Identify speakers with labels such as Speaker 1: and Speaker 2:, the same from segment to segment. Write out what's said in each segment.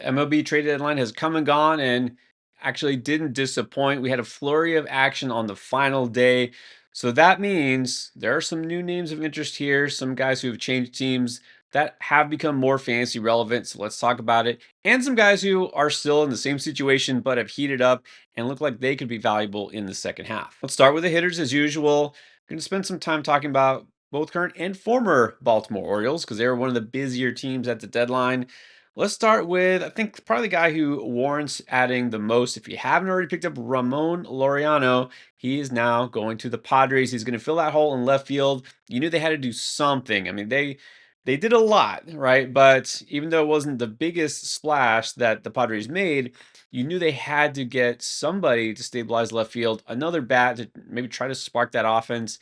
Speaker 1: The MLB trade deadline has come and gone and actually didn't disappoint. We had a flurry of action on the final day. So that means there are some new names of interest here, some guys who have changed teams that have become more fantasy relevant. So let's talk about it. And some guys who are still in the same situation but have heated up and look like they could be valuable in the second half. Let's start with the hitters as usual. Going to spend some time talking about both current and former Baltimore Orioles because they were one of the busier teams at the deadline. Let's start with, I think, probably the guy who warrants adding the most. If you haven't already picked up Ramon Laureano, he is now going to the Padres. He's going to fill that hole in left field. You knew they had to do something. I mean, they did a lot, right? But even though it wasn't the biggest splash that the Padres made, you knew they had to get somebody to stabilize left field, another bat to maybe try to spark that offense.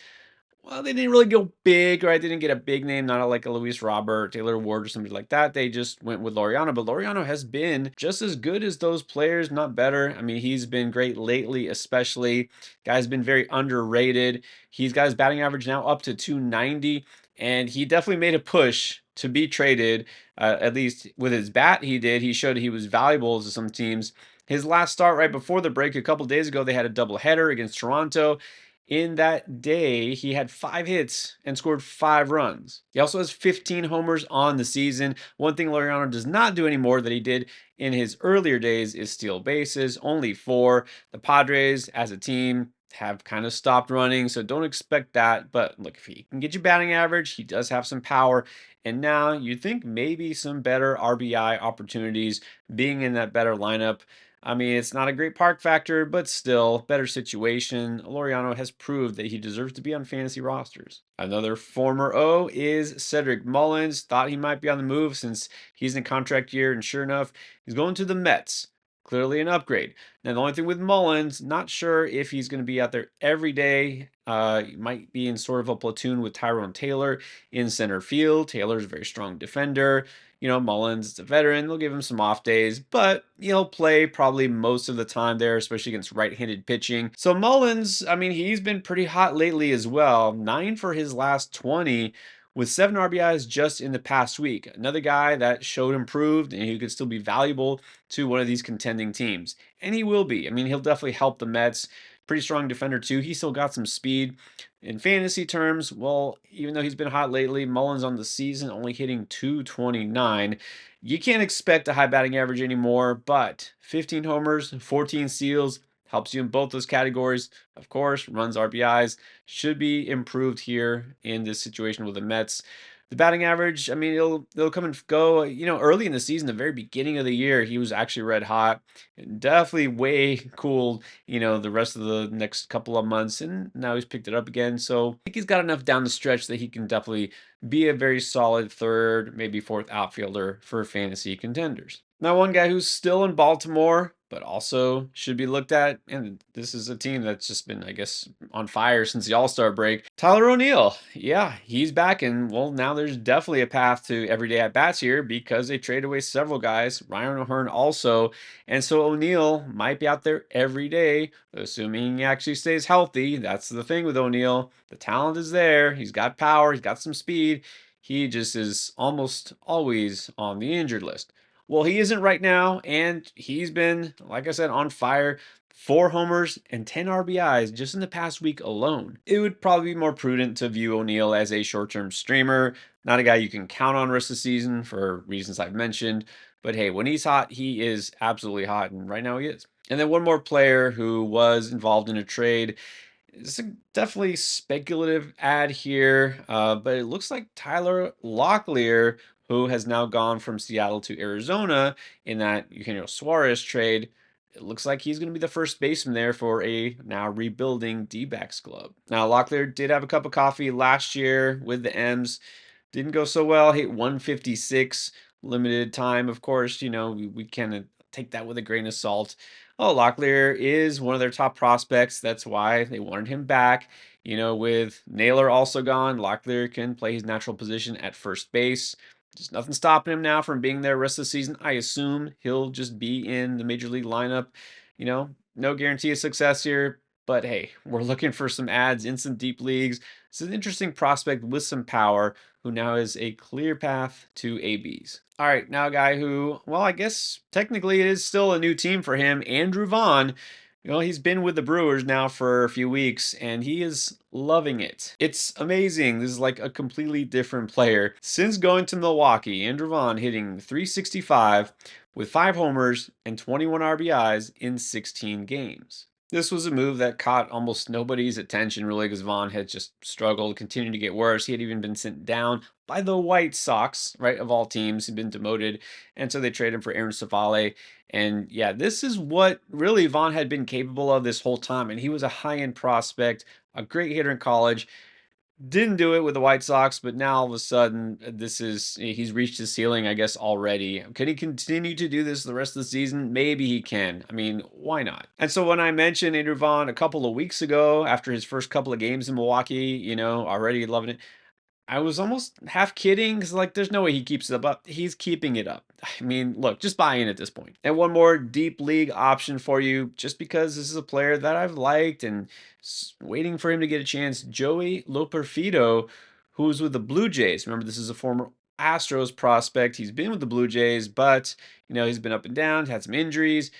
Speaker 1: Well, they didn't really go big, right? They didn't get a big name, not like a Luis Robert, Taylor Ward, or something like that. They just went with Laureano, but Laureano has been just as good as those players, not better. I mean, he's been great lately, especially. Guy's been very underrated. He's got his batting average now up to 290, and he definitely made a push to be traded. At least with his bat, he did. He showed he was valuable to some teams. His last start right before the break a couple days ago, they had a doubleheader against Toronto. In that day, he had 5 hits and scored 5 runs. He also has 15 homers on the season. One thing Laureano does not do anymore that he did in his earlier days is steal bases, only 4. The Padres, as a team, have kind of stopped running, so don't expect that. But look, if he can get you batting average, he does have some power. And now you think maybe some better RBI opportunities being in that better lineup. I mean, it's not a great park factor, but still, better situation. Laureano has proved that he deserves to be on fantasy rosters. Another former O is Cedric Mullins. Thought he might be on the move since he's in contract year, and sure enough, he's going to the Mets. Clearly an upgrade. Now, the only thing with Mullins, not sure if he's going to be out there every day. He might be in sort of a platoon with Tyrone Taylor in center field. Taylor's a very strong defender. Mullins is a veteran. They'll give him some off days, but he'll play probably most of the time there, especially against right-handed pitching. So Mullins, I mean, he's been pretty hot lately as well. 9 for his last 20 with 7 RBIs just in the past week. Another guy that showed improved and he could still be valuable to one of these contending teams. And he will be. I mean, he'll definitely help the Mets. Pretty strong defender too. He still got some speed. In fantasy terms, well, even though he's been hot lately, Mullins on the season only hitting 229. You can't expect a high batting average anymore, but 15 homers, 14 steals helps you in both those categories. Of course, runs, RBIs should be improved here in this situation with the Mets. The batting average, I mean, it'll come and go. Early in the season, the very beginning of the year, he was actually red hot. Definitely way cooled, the rest of the next couple of months. And now he's picked it up again. So I think he's got enough down the stretch that he can definitely be a very solid third, maybe fourth outfielder for fantasy contenders. Now, one guy who's still in Baltimore, but also should be looked at, and this is a team that's just been, I guess, on fire since the All-Star break. Tyler O'Neill. Yeah, he's back, and well, now there's definitely a path to everyday at-bats here because they traded away several guys. Ryan O'Hearn also, and so O'Neill might be out there every day, assuming he actually stays healthy. That's the thing with O'Neill. The talent is there. He's got power. He's got some speed. He just is almost always on the injured list. Well, he isn't right now, and he's been, like I said, on fire. 4 homers and 10 RBIs just in the past week alone. It would probably be more prudent to view O'Neill as a short-term streamer, not a guy you can count on rest of the season for reasons I've mentioned. But hey, when he's hot, he is absolutely hot, and right now he is. And then one more player who was involved in a trade. It's a definitely speculative ad here, but it looks like Tyler Locklear, who has now gone from Seattle to Arizona in that Eugenio Suarez trade. It looks like he's going to be the first baseman there for a now rebuilding D-backs club. Now, Locklear did have a cup of coffee last year with the M's. Didn't go so well. Hit 156 limited time. Of course, we kind of take that with a grain of salt. Oh, Locklear is one of their top prospects. That's why they wanted him back. With Naylor also gone, Locklear can play his natural position at first base. There's nothing stopping him now from being there rest of the season. I assume he'll just be in the major league lineup. No guarantee of success here, but hey, we're looking for some ads in some deep leagues. It's an interesting prospect with some power who now has a clear path to ABs. All right, now a guy who, well, I guess technically it is still a new team for him, Andrew Vaughn. He's been with the Brewers now for a few weeks and he is loving it. It's amazing. This is like a completely different player. Since going to Milwaukee, Andrew Vaughn hitting 365 with 5 homers and 21 RBIs in 16 games. This was a move that caught almost nobody's attention, really, because Vaughn had just struggled, continued to get worse. He had even been sent down by the White Sox, right, of all teams. He'd been demoted, and so they traded him for Aaron Savale. And yeah, this is what really Vaughn had been capable of this whole time. And he was a high-end prospect, a great hitter in college. Didn't do it with the White Sox, but now all of a sudden, he's reached his ceiling, I guess, already. Can he continue to do this the rest of the season? Maybe he can. I mean, why not? And so when I mentioned Andrew Vaughn a couple of weeks ago, after his first couple of games in Milwaukee, already loving it. I was almost half kidding because, like, there's no way he keeps it up. He's keeping it up. I mean, look, just buy in at this point. And one more deep league option for you, just because this is a player that I've liked and waiting for him to get a chance. Joey Loperfido, who's with the Blue Jays. Remember, this is a former Astros prospect. He's been with the Blue Jays, but, he's been up and down, had some injuries.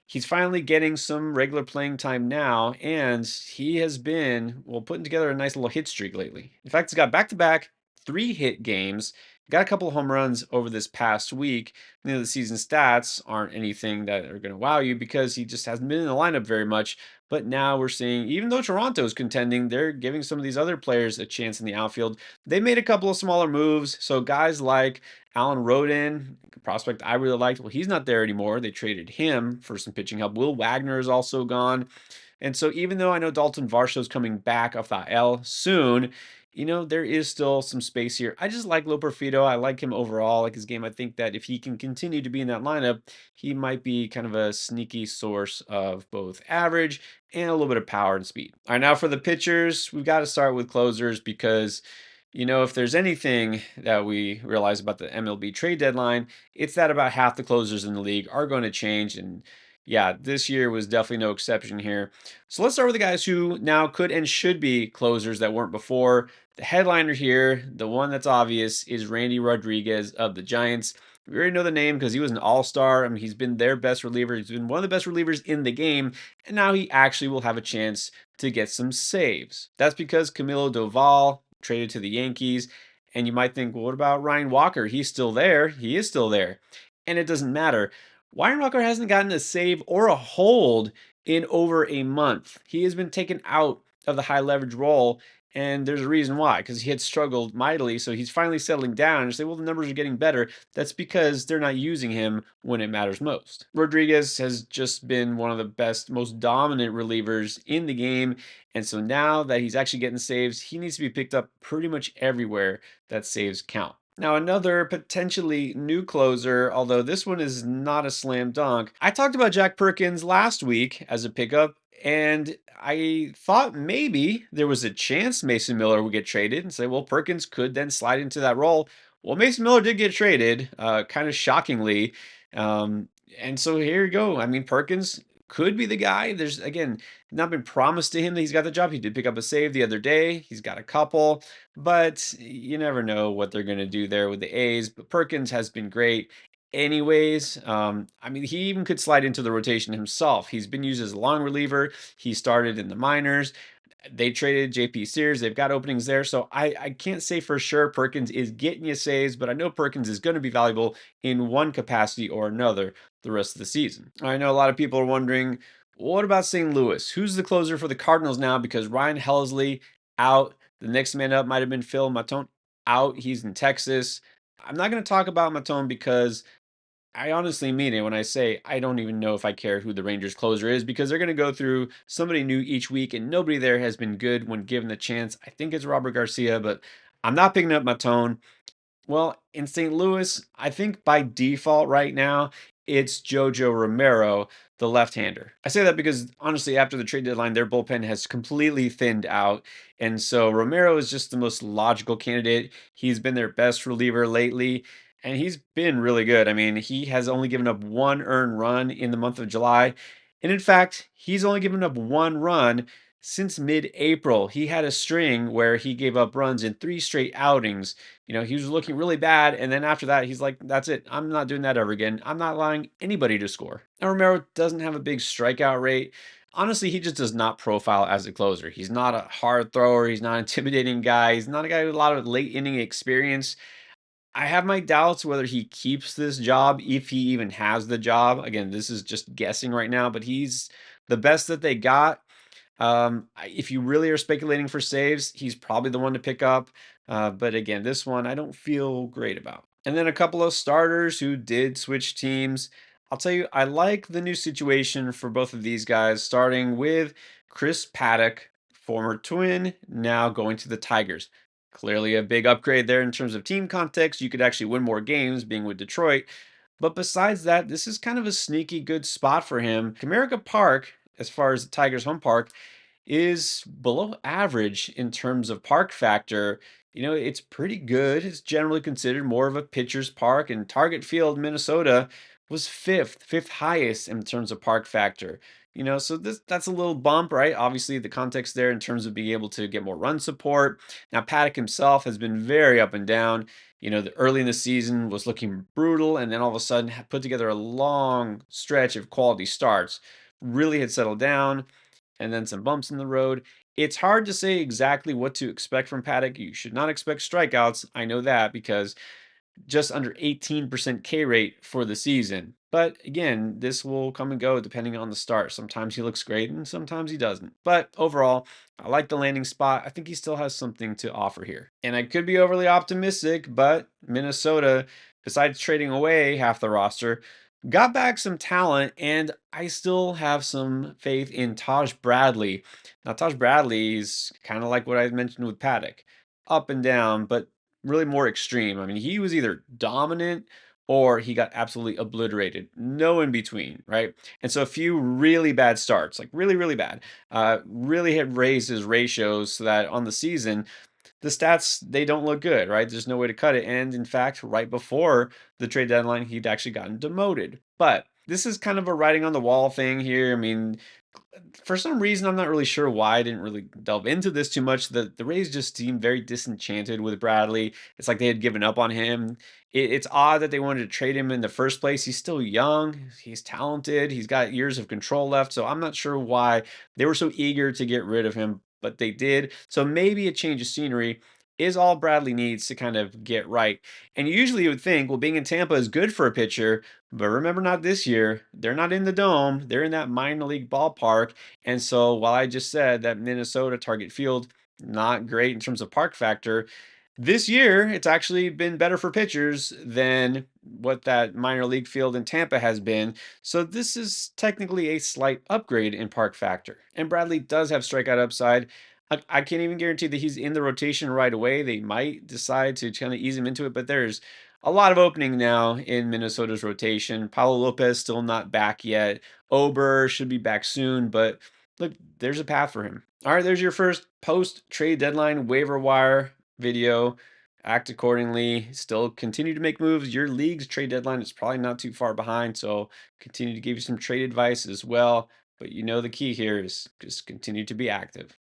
Speaker 1: He's finally getting some regular playing time now, and he has been, well, putting together a nice little hit streak lately. In fact, he's got back-to-back 3-hit games, got a couple of home runs over this past week. The season stats aren't anything that are going to wow you because he just hasn't been in the lineup very much. But now we're seeing, even though Toronto's contending, they're giving some of these other players a chance in the outfield. They made a couple of smaller moves, so guys like Alan Rodin, a prospect I really liked. Well, he's not there anymore. They traded him for some pitching help. Will Wagner is also gone. And so even though I know Dalton Varsho's coming back off the L soon, there is still some space here. I just like Loperfido. I like him overall, I like his game. I think that if he can continue to be in that lineup, he might be kind of a sneaky source of both average and a little bit of power and speed. All right, now for the pitchers, we've got to start with closers because if there's anything that we realize about the MLB trade deadline, it's that about half the closers in the league are going to change. And yeah, this year was definitely no exception here. So let's start with the guys who now could and should be closers that weren't before. The headliner here, the one that's obvious, is Randy Rodriguez of the Giants. We already know the name because he was an all-star. I mean, he's been their best reliever. He's been one of the best relievers in the game. And now he actually will have a chance to get some saves. That's because Camilo Doval traded to the Yankees. And you might think, well, what about Ryan Walker? He's still there. He is still there. And it doesn't matter. Ryan Walker hasn't gotten a save or a hold in over a month. He has been taken out of the high leverage role. And there's a reason why, because he had struggled mightily. So he's finally settling down and say, well, the numbers are getting better. That's because they're not using him when it matters most. Rodriguez has just been one of the best, most dominant relievers in the game. And so now that he's actually getting saves, he needs to be picked up pretty much everywhere that saves count. Now, another potentially new closer, although this one is not a slam dunk. I talked about Jack Perkins last week as a pickup, and I thought maybe there was a chance Mason Miller would get traded and say, well, Perkins could then slide into that role. Well, Mason Miller did get traded, kind of shockingly. And so here you go. I mean, Perkins could be the guy. There's, again, not been promised to him that he's got the job. He did pick up a save the other day. He's got a couple, but you never know what they're going to do there with the A's. But Perkins has been great. Anyways, I mean, he even could slide into the rotation himself. He's been used as a long reliever. He started in the minors. They traded JP Sears. They've got openings there. So I can't say for sure Perkins is getting you saves, but I know Perkins is going to be valuable in one capacity or another the rest of the season. I know a lot of people are wondering, what about St. Louis? Who's the closer for the Cardinals now? Because Ryan Helsley out. The next man up might have been Phil Maton out. He's in Texas. I'm not going to talk about Maton because I honestly mean it when I say I don't even know if I care who the Rangers closer is because they're going to go through somebody new each week and nobody there has been good when given the chance. I think it's Robert Garcia, but I'm not picking up Maton. Well, in St. Louis, I think by default right now, it's Jojo Romero, the left-hander. I say that because honestly, after the trade deadline, their bullpen has completely thinned out. And so Romero is just the most logical candidate. He's been their best reliever lately, and he's been really good. I mean, he has only given up one earned run in the month of July. And in fact, he's only given up one run since mid-April. He had a string where he gave up runs in 3 straight outings. He was looking really bad, and then after that, he's like, "That's it. I'm not doing that ever again. I'm not allowing anybody to score." Now, Romero doesn't have a big strikeout rate. Honestly, he just does not profile as a closer. He's not a hard thrower. He's not an intimidating guy. He's not a guy with a lot of late inning experience. I have my doubts whether he keeps this job, if he even has the job. Again, this is just guessing right now, but he's the best that they got. If you really are speculating for saves, he's probably the one to pick up. But again, this one I don't feel great about. And then a couple of starters who did switch teams. I'll tell you, I like the new situation for both of these guys, starting with Chris Paddock, former Twin, now going to the Tigers. Clearly a big upgrade there in terms of team context. You could actually win more games being with Detroit. But besides that, this is kind of a sneaky good spot for him. Comerica Park, as far as the Tigers' home park, is below average in terms of park factor. It's pretty good. It's generally considered more of a pitcher's park, and Target Field, Minnesota, was fifth highest in terms of park factor. So that's a little bump, right? Obviously, the context there in terms of being able to get more run support. Now, Paddock himself has been very up and down. The early in the season was looking brutal, and then all of a sudden put together a long stretch of quality starts. Really had settled down, and then some bumps in the road. It's hard to say exactly what to expect from Paddock. You should not expect strikeouts. I know that because just under 18% K rate for the season. But again, this will come and go depending on the start. Sometimes he looks great and sometimes he doesn't. But overall, I like the landing spot. I think he still has something to offer here. And I could be overly optimistic, but Minnesota, besides trading away half the roster, got back some talent, and I still have some faith in Taj Bradley. Now, Taj Bradley is kind of like what I mentioned with Paddock, up and down, but really more extreme. I mean, he was either dominant or he got absolutely obliterated. No in between, right? And so a few really bad starts, like really, really bad, really had raised his ratios so that on the season, the stats, they don't look good, right? There's no way to cut it. And in fact, right before the trade deadline, he'd actually gotten demoted. But this is kind of a writing on the wall thing here. I mean, for some reason, I'm not really sure why. I didn't really delve into this too much. The Rays just seemed very disenchanted with Bradley. It's like they had given up on him. It's odd that they wanted to trade him in the first place. He's still young. He's talented. He's got years of control left. So I'm not sure why they were so eager to get rid of him, but they did. So maybe a change of scenery is all Bradley needs to kind of get right. And usually you would think, well, being in Tampa is good for a pitcher, but remember, not this year. They're not in the dome. They're in that minor league ballpark. And so while I just said that Minnesota Target Field, not great in terms of park factor, this year it's actually been better for pitchers than what that minor league field in Tampa has been. So this is technically a slight upgrade in park factor. And Bradley does have strikeout upside. I can't even guarantee that he's in the rotation right away. They might decide to kind of ease him into it, but there's a lot of opening now in Minnesota's rotation. Paulo Lopez still not back yet. Ober should be back soon, but look, there's a path for him. All right, there's your first post trade deadline waiver wire video. Act accordingly. Still continue to make moves. Your league's trade deadline is probably not too far behind, so continue to give you some trade advice as well. But the key here is just continue to be active.